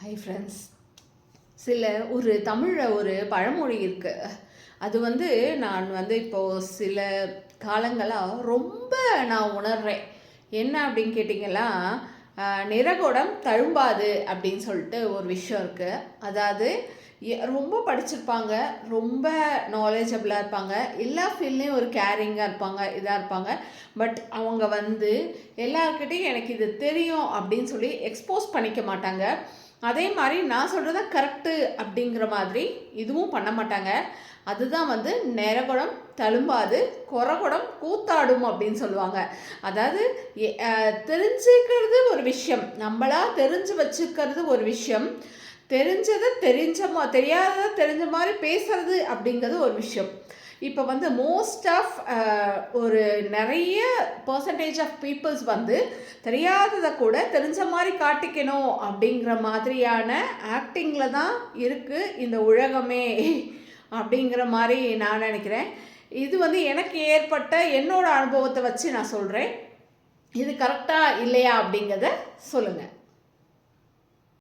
Hi friends. ஒரு தமிழில் ஒரு பழமொழி இருக்குது. அது நான் இப்போது சில காலங்களாக ரொம்ப நான் உணர்கிறேன். என்ன அப்படின்னு கேட்டிங்கன்னா, நிறகுடம் தழும்பாது அப்படின்னு சொல்லிட்டு ஒரு விஷயம் இருக்குது. அதாவது ரொம்ப படிச்சிருப்பாங்க, ரொம்ப நாலேஜபிளாக இருப்பாங்க, எல்லா ஃபீல்ட்லேயும் ஒரு கேரிங்காக இருப்பாங்க, இதாக இருப்பாங்க. பட் அவங்க எல்லாருக்கிட்டையும் எனக்கு இது தெரியும் அப்படின்னு சொல்லி எக்ஸ்போஸ் பண்ணிக்க மாட்டாங்க. அதே மாதிரி நான் சொல்கிறத கரெக்டு அப்படிங்கிற மாதிரி இதுவும் பண்ண மாட்டாங்க. அதுதான் நிறகுடம் தழும்பாது, குறகுடம் கூத்தாடும் அப்படின்னு சொல்லுவாங்க. அதாவது தெரிஞ்சுக்கிறது ஒரு விஷயம், நம்மளா தெரிஞ்சு வச்சுக்கிறது ஒரு விஷயம், தெரிஞ்சதை தெரியாததை தெரிஞ்ச மாதிரி பேசுறது அப்படிங்கிறது ஒரு விஷயம். இப்போ மோஸ்ட் ஆஃப் ஒரு நிறைய பர்சன்டேஜ் ஆஃப் பீப்புள்ஸ் தெரியாததை கூட தெரிஞ்ச மாதிரி காட்டிக்கணும் அப்படிங்கிற மாதிரியான ஆக்டிங்கில் தான் இருக்குது இந்த உலகமே அப்படிங்கிற மாதிரி நான் நினைக்கிறேன். இது எனக்கு ஏற்பட்ட என்னோட அனுபவத்தை வச்சு நான் சொல்கிறேன். இது கரெக்டாக இல்லையா அப்படிங்கிறத சொல்லுங்கள்.